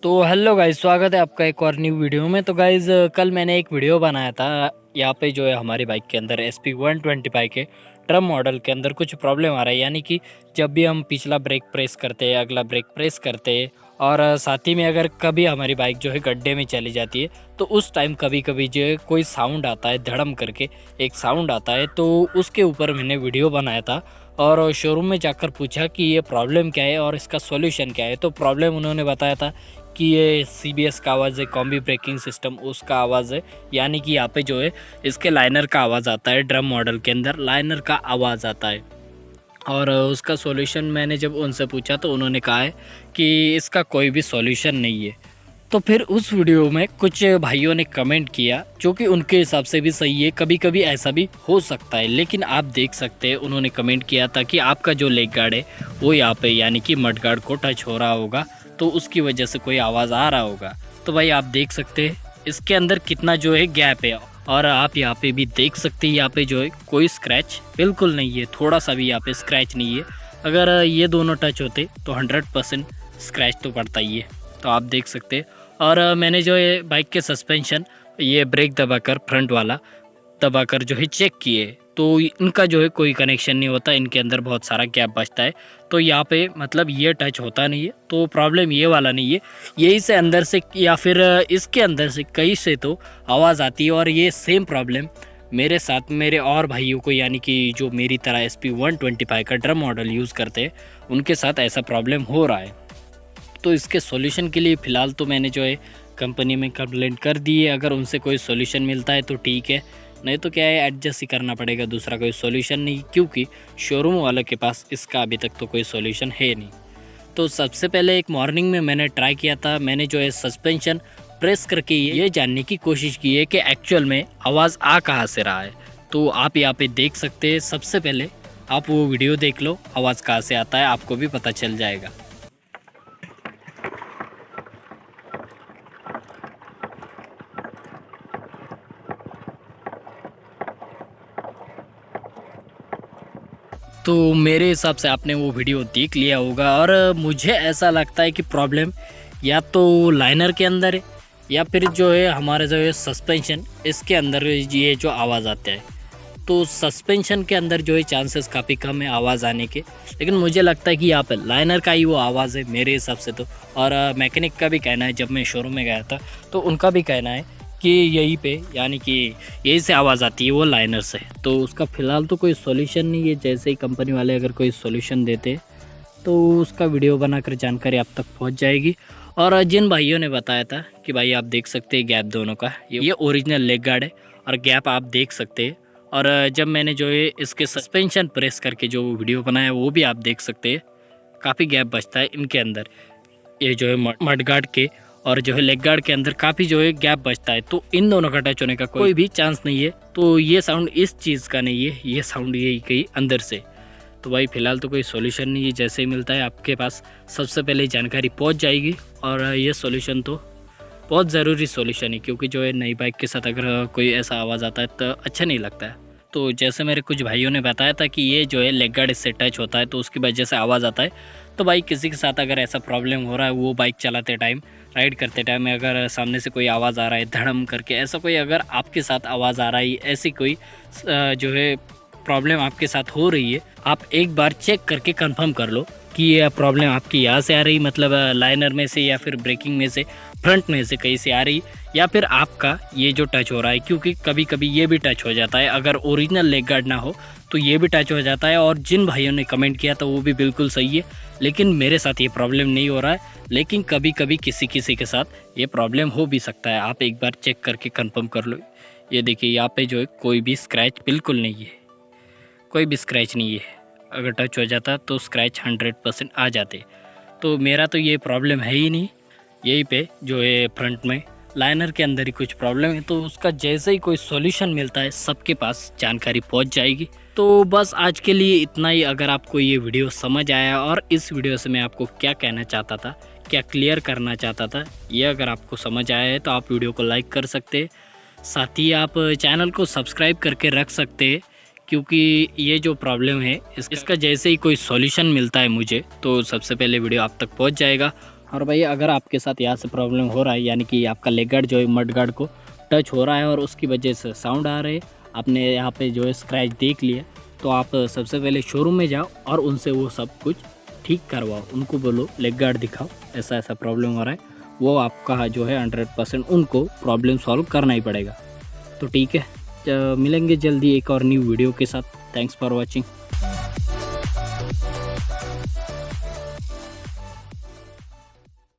तो hello guys, स्वागत है आपका एक और न्यू वीडियो में। तो गाइस, कल मैंने एक वीडियो बनाया था। यहाँ पे जो है हमारी बाइक के अंदर SP125 के ट्रम मॉडल के अंदर कुछ प्रॉब्लम आ रहा है, यानी कि जब भी हम पिछला ब्रेक प्रेस करते हैं, अगला ब्रेक प्रेस करते हैं और साथ ही में अगर कभी हमारी बाइक जो है गड्ढे में चली जाती है तो उस टाइम कभी कभी जो है कोई साउंड आता है, धड़म करके एक साउंड आता है। तो उसके ऊपर मैंने वीडियो बनाया था और शोरूम में जाकर पूछा कि ये प्रॉब्लम क्या है और इसका सॉल्यूशन क्या है। तो प्रॉब्लम उन्होंने बताया था कि ये CBS का आवाज़ है, कॉम्बी ब्रेकिंग सिस्टम उसका आवाज़ है, यानी कि यहाँ पे जो है इसके लाइनर का आवाज़ आता है। ड्रम मॉडल के अंदर लाइनर का आवाज़ आता है और उसका सॉल्यूशन मैंने जब उनसे पूछा तो उन्होंने कहा है कि इसका कोई भी सॉल्यूशन नहीं है। तो फिर उस वीडियो में कुछ भाइयों ने कमेंट किया जो कि उनके हिसाब से भी सही है, कभी कभी ऐसा भी हो सकता है। लेकिन आप देख सकते हैं उन्होंने कमेंट किया था कि आपका जो लेग गार्ड है वो यहाँ पे यानी कि मड गार्ड को टच हो रहा होगा, तो उसकी वजह से कोई आवाज़ आ रहा होगा। तो भाई आप देख सकते हैं इसके अंदर कितना जो है गैप है और आप यहाँ पे भी देख सकते हैं यहाँ पे जो है कोई स्क्रैच बिल्कुल नहीं है, थोड़ा सा भी यहाँ पे स्क्रैच नहीं है। अगर ये दोनों टच होते तो 100% स्क्रैच तो पड़ता ही है। तो आप देख सकते हैं। और मैंने जो है बाइक के सस्पेंशन ये ब्रेक दबाकर फ्रंट वाला दबाकर जो है चेक किए तो इनका जो है कोई कनेक्शन नहीं होता, इनके अंदर बहुत सारा गैप बचता है। तो यहाँ पे मतलब ये टच होता नहीं है, तो प्रॉब्लम ये वाला नहीं है, यही से अंदर से या फिर इसके अंदर से कहीं से तो आवाज़ आती है। और ये सेम प्रॉब्लम मेरे साथ मेरे और भाइयों को, यानी कि जो मेरी तरह SP125 का ड्रम मॉडल यूज़ करते हैं उनके साथ ऐसा प्रॉब्लम हो रहा है। तो इसके सॉल्यूशन के लिए फ़िलहाल तो मैंने जो है कंपनी में कंप्लेंट कर दी है। अगर उनसे कोई सॉल्यूशन मिलता है तो ठीक है, नहीं तो क्या है एडजस्ट ही करना पड़ेगा, दूसरा कोई सॉल्यूशन नहीं, क्योंकि शोरूम वालों के पास इसका अभी तक तो कोई सॉल्यूशन है नहीं। तो सबसे पहले एक मॉर्निंग में मैंने ट्राई किया था, मैंने जो है सस्पेंशन प्रेस करके ये जानने की कोशिश की है कि एक्चुअल में आवाज़ आ कहाँ से रहा है। तो आप यहाँ पे देख सकते हैं, सबसे पहले आप वो वीडियो देख लो, आवाज़ कहाँ से आता है आपको भी पता चल जाएगा। तो मेरे हिसाब से आपने वो वीडियो देख लिया होगा और मुझे ऐसा लगता है कि प्रॉब्लम या तो लाइनर के अंदर है या फिर जो है हमारे जो है सस्पेंशन इसके अंदर ये जो आवाज़ आता है। तो सस्पेंशन के अंदर जो है चांसेस काफ़ी कम है आवाज़ आने के, लेकिन मुझे लगता है कि यहाँ पर लाइनर का ही वो आवाज़ है मेरे हिसाब से तो। और मैकेनिक का भी कहना है, जब मैं शोरूम में गया था तो उनका भी कहना है कि यहीं पे यानी कि यहीं से आवाज़ आती है वो लाइनर से। तो उसका फ़िलहाल तो कोई सॉल्यूशन नहीं है, जैसे ही कंपनी वाले अगर कोई सॉल्यूशन देते तो उसका वीडियो बनाकर जानकारी आप तक पहुंच जाएगी। और जिन भाइयों ने बताया था कि भाई आप देख सकते हैं गैप दोनों का, ये ओरिजिनल लेग गार्ड है और गैप आप देख सकते हैं। और जब मैंने जो है इसके सस्पेंशन प्रेस करके जो वीडियो बनाया वो भी आप देख सकते हैं, काफ़ी गैप बचता है इनके अंदर, ये जो है मड गार्ड के और जो है लेग गार्ड के अंदर काफ़ी जो है गैप बचता है। तो इन दोनों का टच होने का कोई भी चांस नहीं है। तो ये साउंड इस चीज़ का नहीं है, ये साउंड ये कहीं अंदर से। तो भाई फ़िलहाल तो कोई सॉल्यूशन नहीं है, जैसे ही मिलता है आपके पास सबसे पहले जानकारी पहुंच जाएगी। और ये सॉल्यूशन तो बहुत ज़रूरी सॉल्यूशन है, क्योंकि जो है नई बाइक के साथ अगर कोई ऐसा आवाज़ आता है तो अच्छा नहीं लगता है। तो जैसे मेरे कुछ भाइयों ने बताया था कि ये जो है लेग गार्ड इससे टच होता है तो उसकी वजह से आवाज़ आता है। तो भाई किसी के साथ अगर ऐसा प्रॉब्लम हो रहा है, वो बाइक चलाते टाइम राइड करते टाइम में अगर सामने से कोई आवाज़ आ रहा है धड़म करके, ऐसा कोई अगर आपके साथ आवाज़ आ रहा है, ऐसी कोई जो है प्रॉब्लम आपके साथ हो रही है, आप एक बार चेक करके कंफर्म कर लो कि ये प्रॉब्लम आपकी यहाँ से आ रही, मतलब लाइनर में से या फिर ब्रेकिंग में से, फ्रंट में से कहीं से आ रही, या फिर आपका ये जो टच हो रहा है, क्योंकि कभी कभी ये भी टच हो जाता है। अगर ओरिजिनल लेग गार्ड ना हो तो ये भी टच हो जाता है। और जिन भाइयों ने कमेंट किया था वो भी बिल्कुल सही है, लेकिन मेरे साथ ये प्रॉब्लम नहीं हो रहा है। लेकिन कभी कभी किसी किसी के साथ ये प्रॉब्लम हो भी सकता है, आप एक बार चेक करके कंफर्म कर लो। ये देखिए यहाँ पे जो है कोई भी स्क्रैच बिल्कुल नहीं है, कोई भी स्क्रैच नहीं है। अगर टच हो जाता तो स्क्रैच 100% आ जाते। तो मेरा तो ये प्रॉब्लम है ही नहीं, यहीं पे जो है फ्रंट में लाइनर के अंदर ही कुछ प्रॉब्लम है। तो उसका जैसे ही कोई सॉल्यूशन मिलता है सबके पास जानकारी पहुंच जाएगी। तो बस आज के लिए इतना ही। अगर आपको ये वीडियो समझ आया और इस वीडियो से मैं आपको क्या कहना चाहता था, क्या क्लियर करना चाहता था, ये अगर आपको समझ आया है तो आप वीडियो को लाइक कर सकते हैं, साथ ही आप चैनल को सब्सक्राइब करके रख सकते हैं, क्योंकि ये जो प्रॉब्लम है इसका जैसे ही कोई सॉल्यूशन मिलता है मुझे तो सबसे पहले वीडियो आप तक पहुंच जाएगा। और भाई अगर आपके साथ यहाँ से प्रॉब्लम हो रहा है, यानी कि आपका लेग गार्ड जो है मड गार्ड को टच हो रहा है और उसकी वजह से साउंड आ रहे, आपने यहाँ पे जो है स्क्रैच देख लिया, तो आप सबसे पहले शोरूम में जाओ और उनसे वो सब कुछ ठीक करवाओ। उनको बोलो लेग गार्ड दिखाओ, ऐसा ऐसा प्रॉब्लम हो रहा है, वो आपका जो है 100% उनको प्रॉब्लम सॉल्व करना ही पड़ेगा। तो ठीक है, मिलेंगे जल्दी एक और न्यू वीडियो के साथ। Thanks for watching.